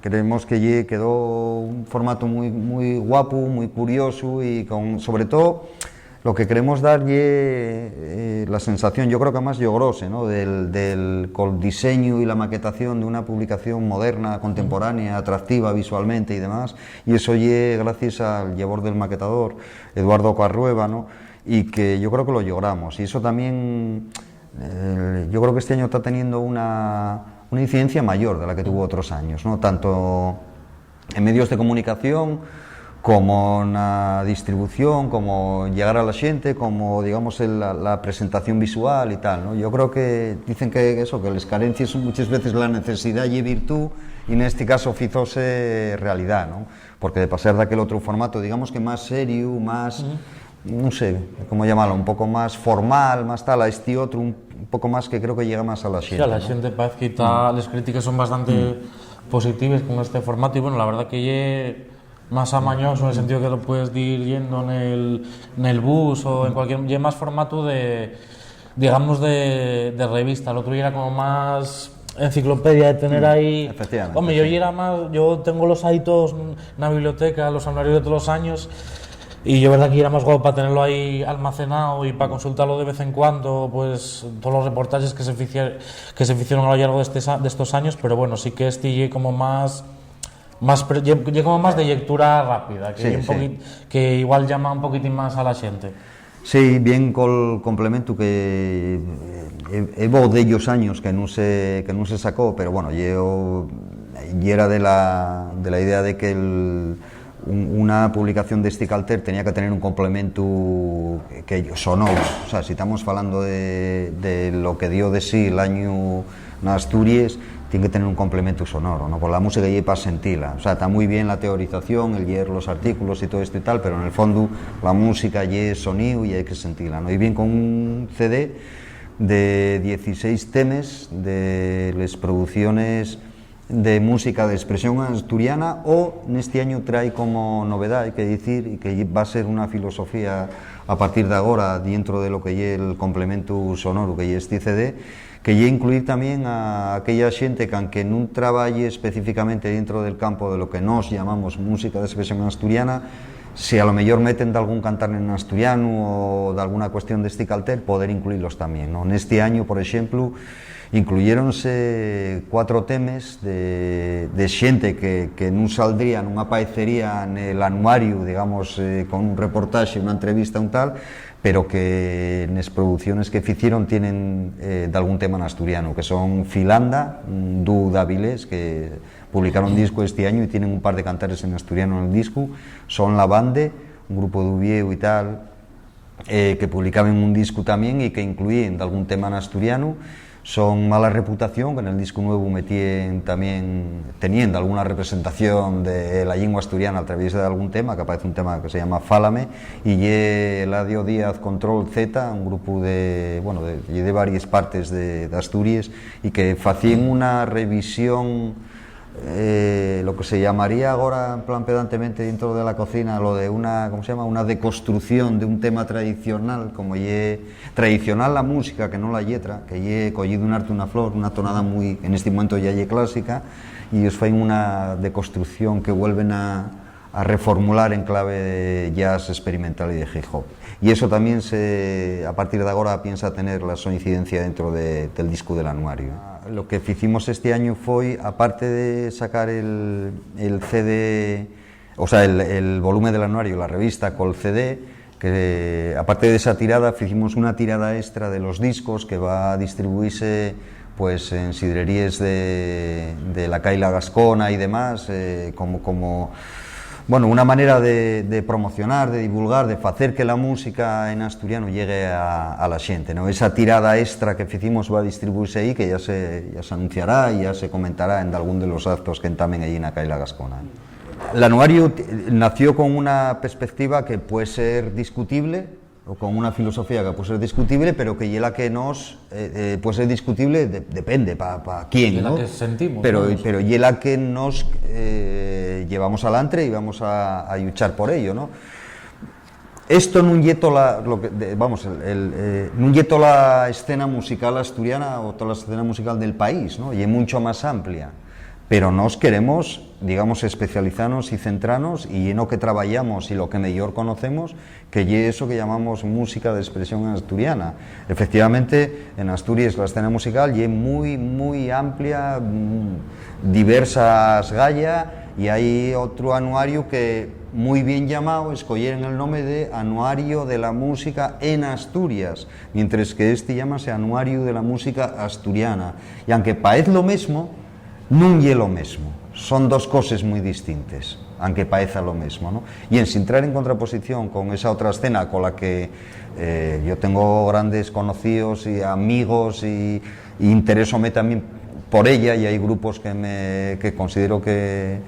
creemos que quedó un formato muy guapo, muy curioso, y sobre todo lo que queremos dar la sensación, yo creo que más llorose, ¿no? Con el diseño y la maquetación de una publicación moderna, contemporánea, atractiva visualmente y demás, y eso gracias al llevor del maquetador, Eduardo Carrueba, ¿no? Y que yo creo que lo logramos, y eso también yo creo que este año está teniendo una incidencia mayor de la que tuvo otros años, ¿no? Tanto en medios de comunicación como en la distribución, como llegar a la gente, como digamos la presentación visual y tal, ¿no? Yo creo que dicen que las carencias son muchas veces la necesidad y virtud, y en este caso fizose realidad, ¿no? Porque de pasar de aquel otro formato, digamos que más serio, más non sei como llamarlo, un pouco máis formal, máis tal, a este outro un pouco máis que creo que llega máis a la xente. Sí, a la xente parece que las críticas son bastante positivas con este formato y bueno, la verdad que lle más amañoso en el sentido que lo puedes ir yendo en el bus o en cualquier... lle más formato de, digamos, de revista. El otro día era como más enciclopedia de tener ahí... Efectivamente. Hombre, yo tengo los ahí todos en la biblioteca, los anuarios de todos los años. Y yo verdad que era más guapo para tenerlo ahí almacenado y para consultarlo de vez en cuando, pues todos los reportajes que se hicieron a lo largo de estos años, pero bueno, sí que este como más como más de lectura rápida, que, sí. Que igual llama un poquitín más a la xente. Sí, bien col complemento que hebo de ellos años que no se sacó, pero bueno, yo era de la idea de que una publicación de este calter tenía que tener un complemento que sonó, o sea, si estamos hablando de lo que dio de sí el año en Asturias, tiene que tener un complemento sonoro, ¿no? Por la música y para sentirla, o sea, está muy bien la teorización, el leer los artículos y todo esto y tal, pero en el fondo la música y es sonido y hay que sentirla, ¿no? Y bien con un CD de 16 temas de las producciones de música de expresión asturiana, o en este año trae como novedad, hay que decir, y que va a ser una filosofía a partir de ahora dentro de lo que es el complemento sonoro que es este CD, que ya incluir también a aquella xente que aunque non traballe específicamente dentro del campo de lo que nos llamamos música de expresión asturiana, si a lo mejor meten de algún cantar en asturiano o de alguna cuestión de este calter, poder incluirlos también, ¿no? En este año, por ejemplo, incluyeronse 4 temas de xente que non saldría, non aparecería en el anuario, digamos, con un reportaje, una entrevista, un tal, pero que en las producciones que hicieron tienen de algún tema en asturiano, que son Filanda, un dúo de Avilés que publicaron disco este año y tienen un par de cantares en asturiano en el disco, son La Bande, un grupo de Uvieu y tal, que publicaban un disco también y que incluían de algún tema en asturiano. Son Mala Reputación, que en el disco nuevo metían también, teniendo alguna representación de la lengua asturiana a través de algún tema, que aparece un tema que se llama Fálame, y Eladio Díaz Control Z, un grupo de varias partes de Asturias, y que hacían una revisión, lo que se llamaría ahora en plan pedantemente dentro de la cocina, lo de una, ¿cómo se llama?, una deconstrucción de un tema tradicional, como tradicional la música, que no la letra, que cogido un arte, una flor, una tonada muy, en este momento ya clásica, y os fue una deconstrucción que vuelven a reformular en clave de jazz experimental y de hip hop. Y eso también a partir de ahora piensa tener la su incidencia dentro del disco del anuario. Lo que hicimos este año fue, aparte de sacar el CD, o sea, el volumen del anuario, la revista con el CD, que aparte de esa tirada, hicimos una tirada extra de los discos que va a distribuirse pues en sidrerías de la Caila Gascona y demás, como bueno, una manera de promocionar, de divulgar, de hacer que la música en asturiano llegue a la xente, ¿no? Esa tirada extra que hicimos va a distribuirse ahí, que ya se anunciará y ya se comentará en algún de los actos que entamen allí en la Caila Gascona. El anuario nació con una perspectiva que puede ser discutible, o con una filosofía que puede ser discutible, pero que ya la que nos puede ser discutible, depende para quién, ¿no? Que sentimos, pero ya la que nos llevamos adelante y vamos a luchar por ello, ¿no? Esto non yeto non yeto la escena musical asturiana o toda la escena musical del país, ¿no? Y es mucho más amplia, pero nos queremos, digamos, especializarnos y centrarnos y en lo que trabajamos y lo que mejor conocemos, que es eso que llamamos música de expresión asturiana. Efectivamente, en Asturias la escena musical es muy, muy amplia, diversas galla, y hay otro anuario que muy bien llamado, escogieron el nombre de Anuario de la Música en Asturias, mientras que este llámase Anuario de la Música Asturiana. Y aunque parece lo mismo, non é lo mesmo, son dos cosas muy distintas, aunque parezca lo mismo, ¿no? Y sin entrar en contraposición con esa otra escena con la que yo tengo grandes conocidos y amigos y interesóme también por ella, y hay grupos que considero que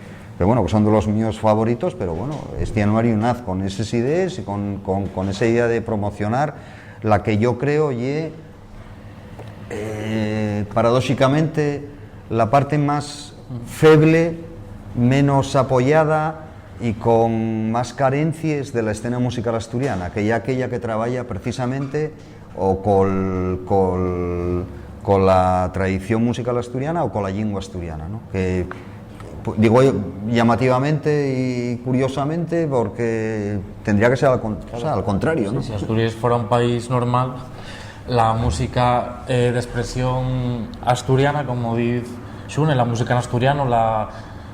pero bueno, que son de los míos favoritos, pero bueno, este anuario nace con esas ideas y con esa idea de promocionar la que yo creo paradójicamente la parte más feble, menos apoyada y con más carencias de la escena musical asturiana, que ya aquella que trabaja precisamente o con la tradición musical asturiana o con la lengua asturiana, ¿no? Que digo llamativamente y curiosamente porque tendría que ser al contrario, ¿no? Si Asturias fuera un país normal, la música de expresión asturiana, como dice Xune, la música en asturiano, la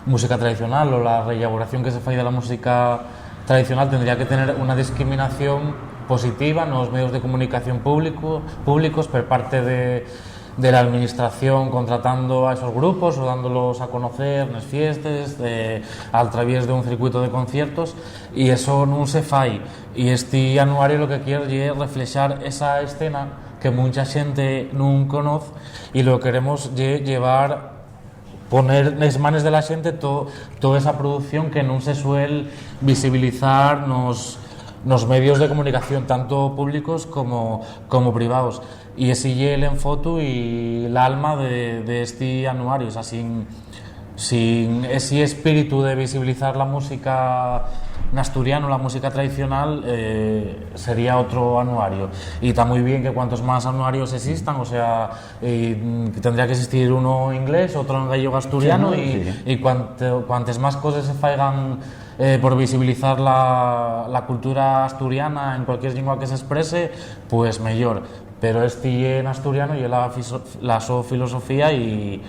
música tradicional o la reelaboración que se fai de la música tradicional tendría que tener una discriminación positiva nos medios de comunicación públicos por parte de la administración contratando a esos grupos o dándolos a conocer en las fiestas a través de un circuito de conciertos, y eso non se fai, y este anuario lo que quiere es reflejar esa escena que mucha xente non conoce, y lo que queremos poner nas manos de la xente toda esa producción que non se suele visibilizar nos medios de comunicación, tanto públicos como privados. Y ese es el enfoto y el alma de este anuario. O sea, sin ese espíritu de visibilizar la música en asturiano, la música tradicional, sería otro anuario. Y está muy bien que cuantos más anuarios existan, o sea, que tendría que existir uno inglés, otro en gallego asturiano, y cuantas más cosas se faigan por visibilizar la cultura asturiana en cualquier lengua que se exprese, pues mejor. Pero este en asturiano y la su filosofía y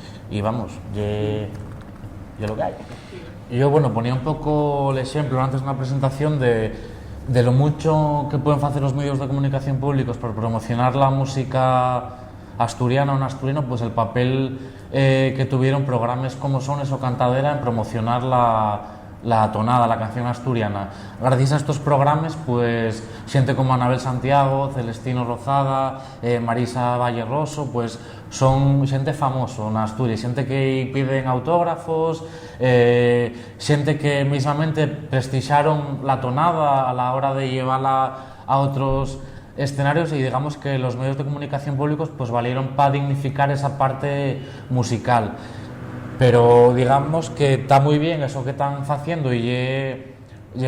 vamos, yo lo que hay. Yo, bueno, ponía un poco el ejemplo antes de una presentación de lo mucho que pueden hacer los medios de comunicación públicos por promocionar la música asturiana o en asturiano, pues el papel que tuvieron programas como Sones o Cantadera en promocionar la tonada, la canción asturiana. Gracias a estos programas, pues gente como Anabel Santiago, Celestino Rozada, Marisa Valleroso, pues son gente famoso en Asturias, gente que piden autógrafos, gente que mismamente prestigiaron la tonada a la hora de llevarla a otros escenarios, y digamos que los medios de comunicación públicos pues valieron para dignificar esa parte musical. Pero digamos que está muy bien eso que están haciendo y es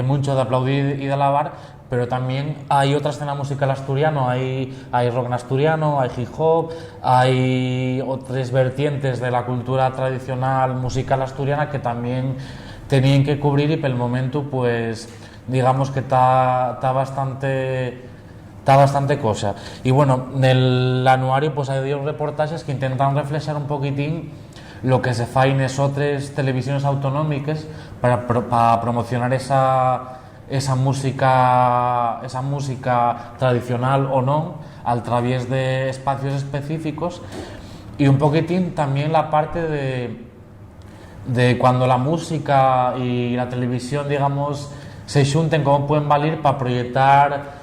mucho de aplaudir y de alabar, pero también hay otra escena musical asturiano, hay rock en asturiano, hay hip hop, hay otras vertientes de la cultura tradicional musical asturiana que también tenían que cubrir, y por el momento pues digamos que está bastante cosa. Y bueno, en el anuario pues hay dos reportajes que intentan reflejar un poquitín lo que se fa en otras televisiones autonómicas para promocionar esa música tradicional o no a través de espacios específicos, y un poquitín también la parte de cuando la música y la televisión, digamos, se junten, cómo pueden valer para proyectar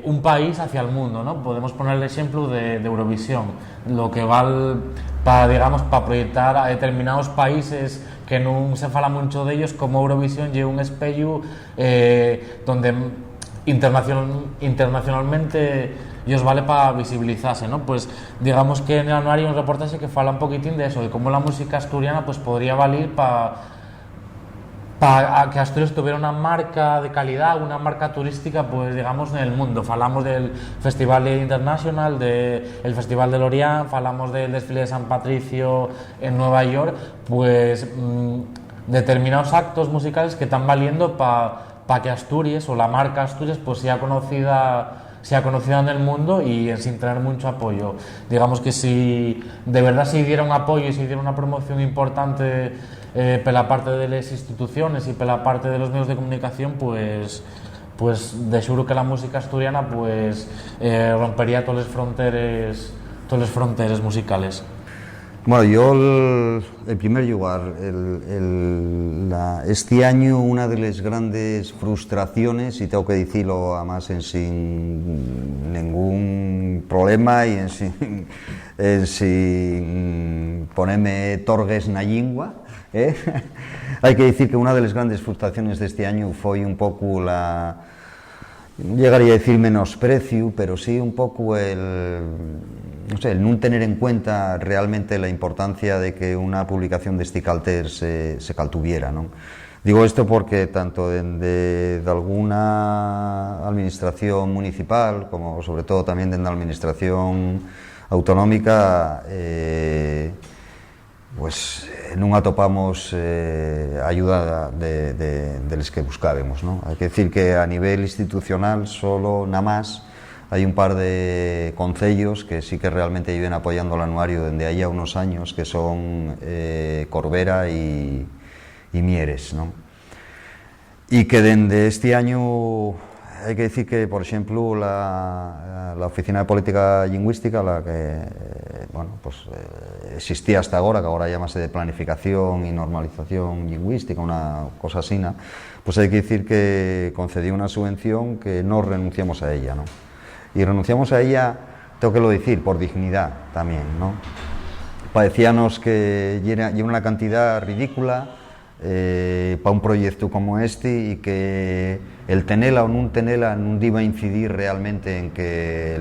un país hacia el mundo, ¿no? Podemos poner el ejemplo de Eurovisión, lo que vale para proyectar a determinados países que no se fala mucho de ellos, como Eurovisión lleva un espejo donde internacionalmente ellos vale para visibilizarse, ¿no? Pues digamos que en el anuario hay un reportaje que fala un poquitín de eso, de cómo la música asturiana pues podría valer para que Asturias tuviera una marca de calidad, una marca turística, pues digamos, en el mundo. Falamos del Festival International, del Festival de Lorient, falamos del desfile de San Patricio en Nueva York, pues determinados actos musicales que están valiendo para que Asturias, o la marca Asturias, pues sea conocida en el mundo y sin tener mucho apoyo. Digamos que si de verdad se diera un apoyo y se diera una promoción importante por la parte de las instituciones y por la parte de los medios de comunicación, pues de seguro que la música asturiana pues rompería todas las fronteras musicales. Bueno, yo, en primer lugar, este año una de las grandes frustraciones, y tengo que decirlo además sin ningún problema y sin ponerme torgues na lingua, hay que decir que una de las grandes frustraciones de este año fue un poco no llegaría a decir menosprecio, pero sí un poco el no tener en cuenta realmente la importancia de que una publicación de este calter se caltuviera, ¿no? Digo esto porque tanto de alguna administración municipal como sobre todo también de la administración autonómica pues non atopamos ayuda de los que buscábamos, ¿no? Hay que decir que a nivel institucional solo nada más hay un par de concellos que sí que realmente llevan apoyando el anuario desde ahí a unos años, que son Corbera y Mieres, ¿no? Y que desde este año hay que decir que, por ejemplo, la Oficina de Política Lingüística, la que existía hasta ahora, que ahora llámase de Planificación y Normalización Lingüística, una cosa así, ¿no? Pues hay que decir que concedió una subvención que no renunciamos a ella, ¿no? Y renunciamos a ella, tengo que lo decir, por dignidad también, ¿no? Parecíanos que era una cantidad ridícula para un proyecto como este y que el tenerla o no tenerla no iba a incidir realmente en que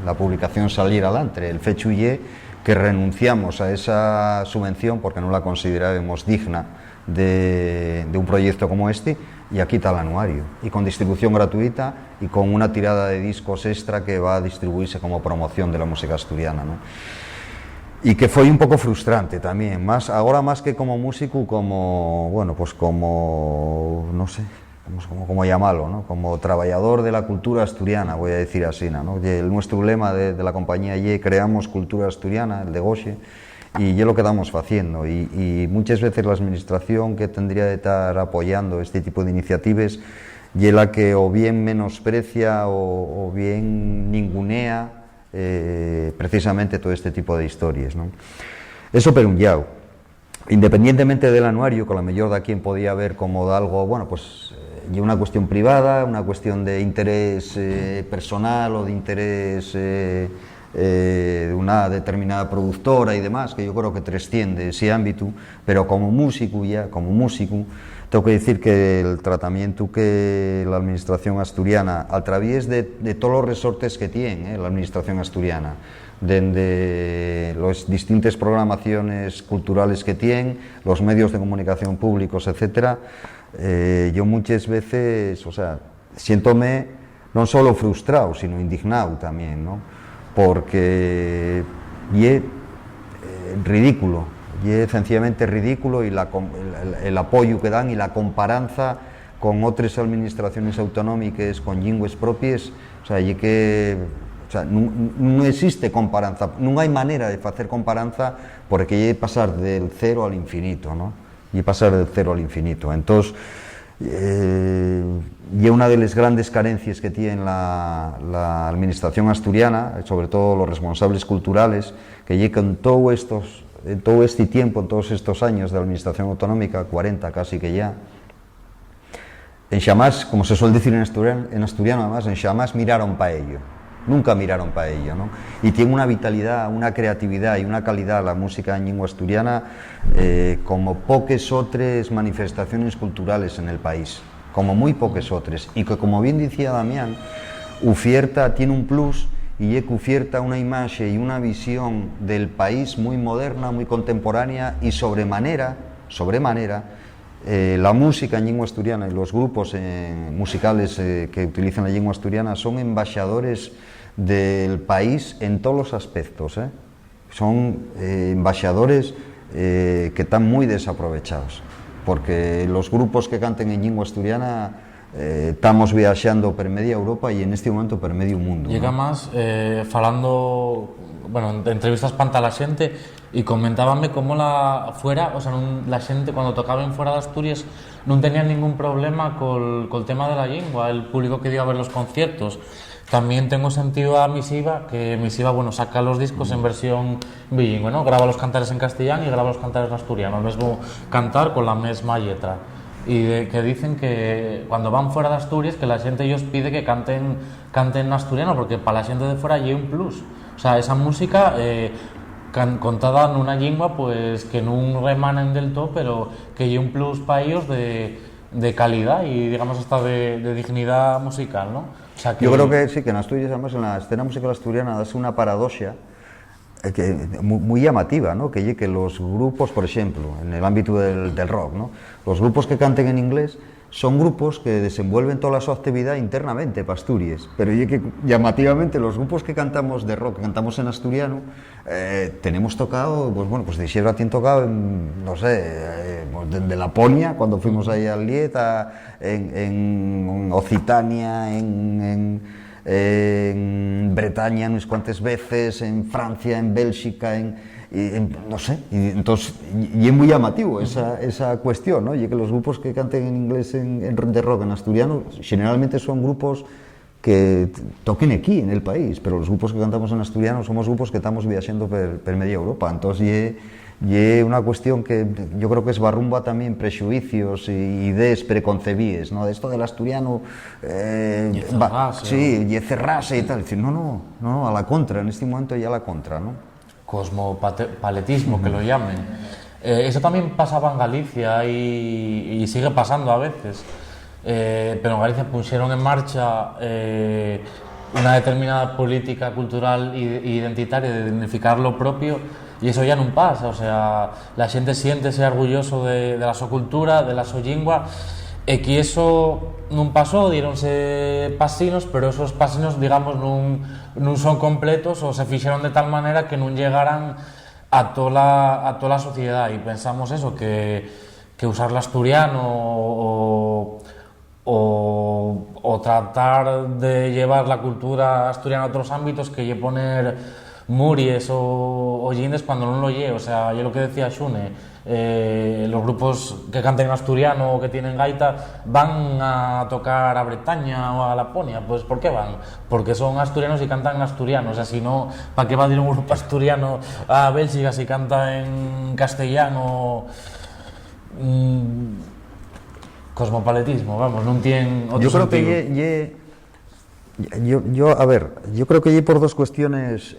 la publicación saliera adelante. El fecho ye que renunciamos a esa subvención porque no la considerábamos digna de un proyecto como este, y aquí está el anuario, y con distribución gratuita y con una tirada de discos extra que va a distribuirse como promoción de la música asturiana, ¿no? Y que fue un poco frustrante también, ahora más que como músico, como no sé, como llamarlo, ¿no? Como trabajador de la cultura asturiana, voy a decir así, ¿no? Nuestro lema de la compañía es creamos cultura asturiana, el de Goxe, y es lo que estamos haciendo, y muchas veces la administración que tendría de estar apoyando este tipo de iniciativas es la que o bien menosprecia o bien ningunea precisamente todo este tipo de historias, ¿no? Eso por un lado. Independientemente del anuario, que a lo mejor de quien podía ver como de algo, y una cuestión privada, una cuestión de interés personal o de interés de una determinada productora y demás, que yo creo que trasciende ese ámbito, pero como músico tengo que decir que el tratamiento que la administración asturiana, a través de todos los resortes que tiene la administración asturiana, desde las distintas programaciones culturales que tiene, los medios de comunicación públicos, etcétera, yo muchas veces, siéntome no solo frustrado, sino indignado también, ¿no? Porque es ridículo. Y es sencillamente ridículo, y el apoyo que dan y la comparanza con otras administraciones autonómicas con lingües propias, no existe comparanza, no hay manera de hacer comparanza, porque es pasar del cero al infinito, ¿no? Y pasar del cero al infinito. Entonces, y una de las grandes carencias que tiene la administración asturiana, sobre todo los responsables culturales, que llegan todo este tiempo, en todos estos años de administración autonómica, 40 casi que ya, en xamás, como se suele decir en asturiano además, en xamás miraron para ello, nunca miraron para ello, ¿no? Y tiene una vitalidad, una creatividad y una calidad la música en lengua asturiana como pocas otras manifestaciones culturales en el país, como muy pocas otras, y que, como bien decía Damián, Ufierta tiene un plus, y es que Ufierta una imagen y una visión del país muy moderna, muy contemporánea, y sobremanera la música en lengua asturiana y los grupos musicales que utilizan la lengua asturiana son embajadores del país en todos los aspectos, son embajadores que están muy desaprovechados, porque los grupos que canten en lengua asturiana estamos viaxando por media Europa y en este momento por medio mundo. Llega más falando, en entrevistas panta la xente, y comentábame cómo la xente cuando tocaban fuera de Asturias non tenía ningún problema col tema de la lengua, el público que dio a ver los conciertos, También tengo sentido a Misiva, que Misiva, bueno, saca los discos en versión bilingüe, ¿no? Graba los cantares en castellano y graba los cantares en asturiano, el mismo cantar con la misma letra. Y que dicen que cuando van fuera de Asturias, que la gente ellos pide que canten en asturiano, porque para la gente de fuera hay un plus. O sea, esa música contada en una lengua, pues que no remanen del todo, pero que hay un plus para ellos de calidad y, digamos, hasta de dignidad musical, ¿no? O sea, que... Yo creo que sí, que en Asturias, además, en la escena musical asturiana, es una paradoja muy llamativa, ¿no? Que los grupos, por ejemplo, en el ámbito del rock, ¿no? Los grupos que canten en inglés son grupos que desenvuelven toda su actividad internamente para Asturias, pero que llamativamente los grupos que cantamos de rock, que cantamos en asturiano, tenemos tocado, pues bueno, pues de Sierra tienen tocado en, no sé, de Laponia, cuando fuimos ahí al Lieta, en Occitania, en Bretaña unas cuantas veces, en Francia, en Bélgica, no sé, y entonces y es muy llamativo esa cuestión, ¿no? Y que los grupos que canten en inglés de rock en asturiano generalmente son grupos que toquen aquí en el país, pero los grupos que cantamos en asturiano somos grupos que estamos viajando per media Europa, entonces y una cuestión que yo creo que es barrumba también prejuicios y ideas preconcebidas, ¿no? De esto del asturiano sí, y cerrarse y tal, decir, no, a la contra, en este momento ya a la contra, ¿no? Cosmopaletismo, que lo llamen. Eso también pasaba en Galicia y sigue pasando a veces, pero en Galicia pusieron en marcha una determinada política cultural e identitaria de dignificar lo propio, y eso ya non pasa. O sea, la xente siéntese orgulloso de la súa cultura, de la súa lingua, e que eso non pasou, dieronse pasinos, pero esos pasinos, digamos, non son completos ou se fixeron de tal maneira que non llegaran a toda a sociedade. E pensamos eso, que usar el asturiano o tratar de llevar la cultura asturiana a otros ámbitos, que lle poner muries o llindes cuando non lo lle. O sea, yo lo que decía Xune, los grupos que canten en asturiano o que tienen gaita van a tocar a Bretaña o a Laponia. Pues ¿por qué van? Porque son asturianos y cantan en asturiano. O sea, si no, ¿para qué va a ir un grupo asturiano a Bélgica si canta en castellano? Cosmopaletismo, vamos, non tiene otro yo creo sentido. A ver, yo creo que hay por dos cuestiones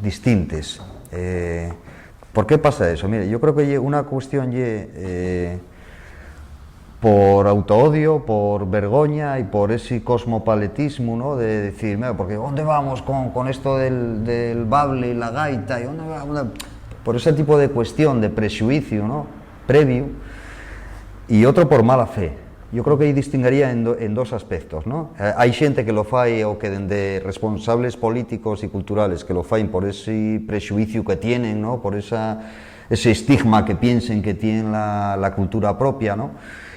distintas. ¿Por qué pasa eso? Mire, yo creo que una cuestión por autoodio, por vergoña y por ese cosmopaletismo, ¿no? De decir, mira, porque ¿dónde vamos con esto del bable y la gaita? ¿Y dónde vamos? Por ese tipo de cuestión, de prejuicio, ¿no? Previo, y otro por mala fe. Yo creo que ahí distinguiría en dos aspectos, ¿no? Hay gente que lo fai o que de responsables políticos y culturales que lo fain por ese prejuicio que tienen, ¿no? Por ese estigma que piensen que tienen la cultura propia, ¿no?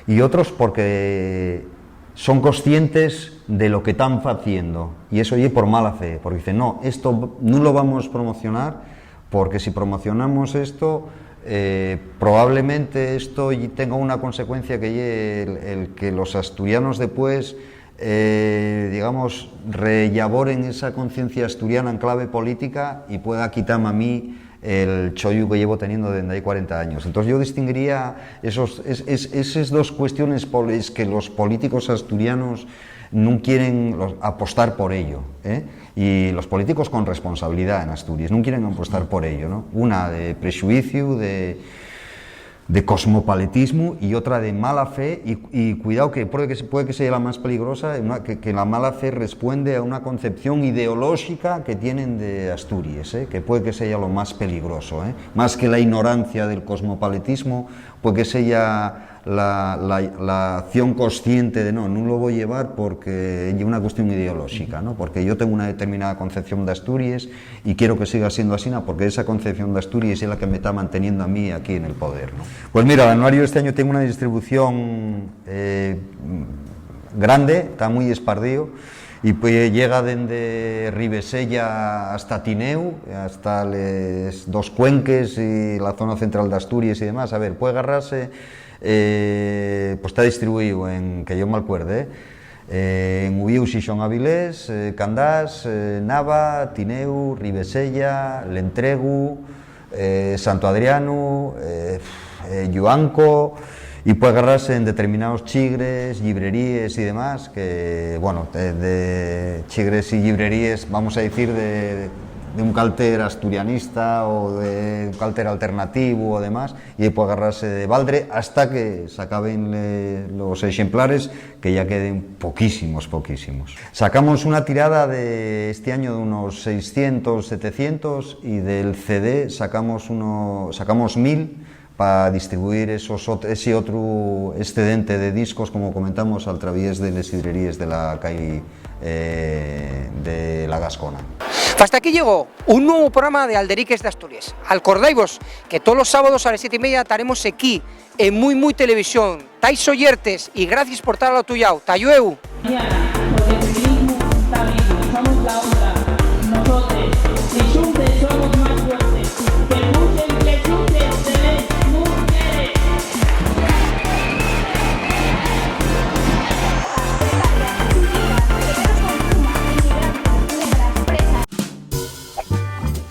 Y otros porque son conscientes de lo que están haciendo, y eso es por mala fe, porque dicen, no, esto no lo vamos a promocionar, porque si promocionamos esto, probablemente esto tenga una consecuencia que el que los asturianos después, digamos, rellaboren esa conciencia asturiana en clave política y pueda quitarme a mí el chollo que llevo teniendo desde ahí 40 años. Entonces yo distinguiría esas dos cuestiones por las que los políticos asturianos no quieren apostar por ello, y los políticos con responsabilidad en Asturias no quieren apostar por ello, ¿no? Una de prejuicio, de cosmopaletismo, y otra de mala fe, y cuidado que puede que sea la más peligrosa, que la mala fe responde a una concepción ideológica que tienen de Asturias, que puede que sea lo más peligroso, más que la ignorancia del cosmopaletismo, puede que sea la acción consciente de no lo voy a llevar porque es una cuestión ideológica, ¿no? Porque yo tengo una determinada concepción de Asturias y quiero que siga siendo así, ¿no? Porque esa concepción de Asturias es la que me está manteniendo a mí aquí en el poder, ¿no? Pues mira, el anuario este año tiene una distribución grande, está muy esparcido, y pues llega desde Ribesella hasta Tineu, hasta los dos Cuenques y la zona central de Asturias y demás. A ver, puede agarrarse, pues está distribuido en, que yo me acuerde, En Ubiu Xixón Avilés, Candás, Nava, Tineu, Ribesella, Lentregu, Santo Adriano, Yuanco, y puede agarrarse en determinados chigres, librerías y demás, que, bueno, de chigres y librerías, vamos a decir, de un cálter asturianista o de un cálter alternativo o demás, y puede agarrarse de Valdre hasta que se acaben los ejemplares, que ya queden poquísimos. Sacamos una tirada de este año de unos 600, 700, y del CD sacamos 1000 para distribuir ese otro excedente de discos, como comentamos, a través de las librerías de la calle de la Gascona. Hasta aquí llegó un nuevo programa de Alderiques de Asturias. Acordaivos que todos los sábados a las 7:30 estaremos aquí en Muy Televisión. Tais oyertes y gracias por estar a lo tuyo. Tayueu.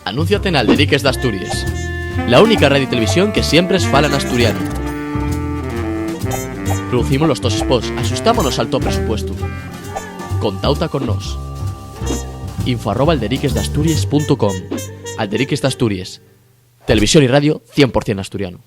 Anúnciate en Alderiques de Asturias, la única radio y televisión que siempre es fala en asturiano. Producimos los dos spots, asustámonos al top presupuesto. Contauta con nos. info@alderiquesdeasturias.com. Alderiques de Asturias, televisión y radio 100% asturiano.